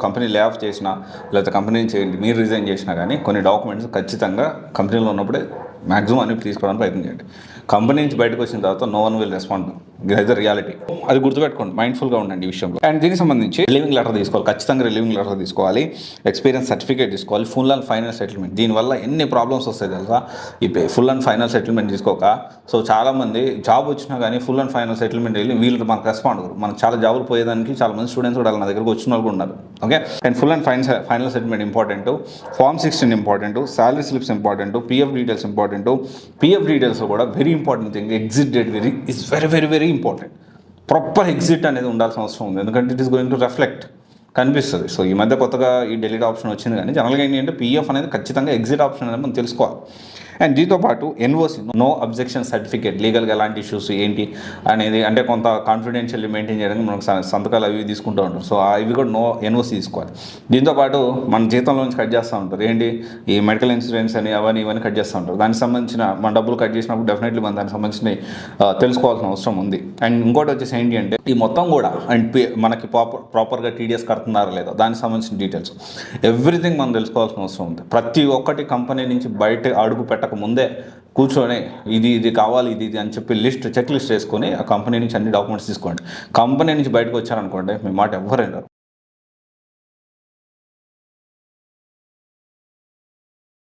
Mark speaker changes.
Speaker 1: Company lay off చేసినా లేకపోతే company నుంచి మీరు రిజైన్ చేసినా కానీ కొన్ని డాక్యుమెంట్స్ ఖచ్చితంగా కంపెనీలో ఉన్నప్పుడే మ్యాక్సిమం అన్ని తీసుకోవడానికి ప్రయత్నం చేయండి. కంపెనీ నుంచి బయటకు వచ్చిన తర్వాత నో వన్ విల్ రెస్పాండ్. ఇదైతే రియాలిటీ. అది గుర్తుపెట్టుకోండి, మైండ్ఫుల్గా ఉండండి ఈ విషయంలో. అండ్ దీనికి సంబంధించి రిలీవింగ్ లెటర్ తీసుకోవాలి, ఖచ్చితంగా రిలీవింగ్ లెటర్ తీసుకోవాలి, ఎక్స్పీరియన్స్ సర్టిఫికేట్ తీసుకోవాలి, ఫుల్ అండ్ ఫైనల్ సెటిల్మెంట్. దీనివల్ల ఎన్ని ప్రాబ్లమ్స్ వస్తాయి తెలుసా ఈ ఫుల్ అండ్ ఫైనల్ సెటిల్మెంట్ తీసుకోక. సో చాలామంది జాబ్ వచ్చినా కానీ ఫుల్ అండ్ ఫైనల్ సెటిల్మెంట్ వెళ్ళి వీళ్ళు మనకు రెస్పాండ్ అవ్వరు. మనకు చాలా జాబులు పోయేదానికి చాలా మంది స్టూడెంట్స్ కూడా నా దగ్గరకు వచ్చిన వాళ్ళు కూడా ఉన్నారు. Okay, and full and final settlement important, form 16 important, salary slips important, PF details important. PF డీటెయిల్స్లో కూడా very important thing exit date is very important. Proper exit అనేది ఉండాల్సిన అవసరం ఉంది, ఎందుకంటే it is going to reflect కనిపిస్తుంది. So ఈ మధ్య కొత్తగా ఈ డెలీట్ ఆప్షన్ వచ్చింది, కానీ జనరల్గా ఏంటంటే పిఎఫ్ అనేది ఖచ్చితంగా ఎగ్జిట్ ఆప్షన్ అనేది మనం తెలుసుకోవాలి. అండ్ దీంతో పాటు ఎన్ఓసి, నో అబ్జెక్షన్ సర్టిఫికేట్, లీగల్గా ఎలాంటి ఇష్యూస్ ఏంటి అనేది, అంటే కొంత కాన్ఫిడెన్షియల్లీ మెయింటైన్ చేయడానికి మనకు సంతకాలు అవి తీసుకుంటూ ఉంటారు. సో ఇవి కూడా నో ఎన్ఓసి తీసుకోవాలి. దీంతోపాటు మన జీతంలో నుంచి కట్ చేస్తూ ఉంటారు ఏంటి, ఈ మెడికల్ ఇన్సూరెన్స్ అని అవన్నీ ఇవన్నీ కట్ చేస్తూ ఉంటారు. దానికి సంబంధించిన మన డబ్బులు కట్ చేసినప్పుడు డెఫినెట్లీ మనం దానికి సంబంధించి తెలుసుకోవాల్సిన అవసరం ఉంది. అండ్ ఇంకోటి వచ్చేసి ఏంటి అంటే ఈ మొత్తం కూడా అండ్ మనకి ప్రాపర్గా టీడీఎస్ కడుతున్నారా లేదా దానికి సంబంధించిన డీటెయిల్స్ ఎవ్రీథింగ్ మనం తెలుసుకోవాల్సిన అవసరం ఉంది. ప్రతి ఒక్కటి కంపెనీ నుంచి బయట అడుగు ముందే కూర్చొని ఇది కావాలి ఇది అని చెప్పి చెక్ లిస్ట్ వేసుకొని ఆ కంపెనీ నుంచి అన్ని డాక్యుమెంట్స్ తీసుకోండి. కంపెనీ నుంచి బయటకు వచ్చారనుకోండి మీ మాట ఎవ్వరైనా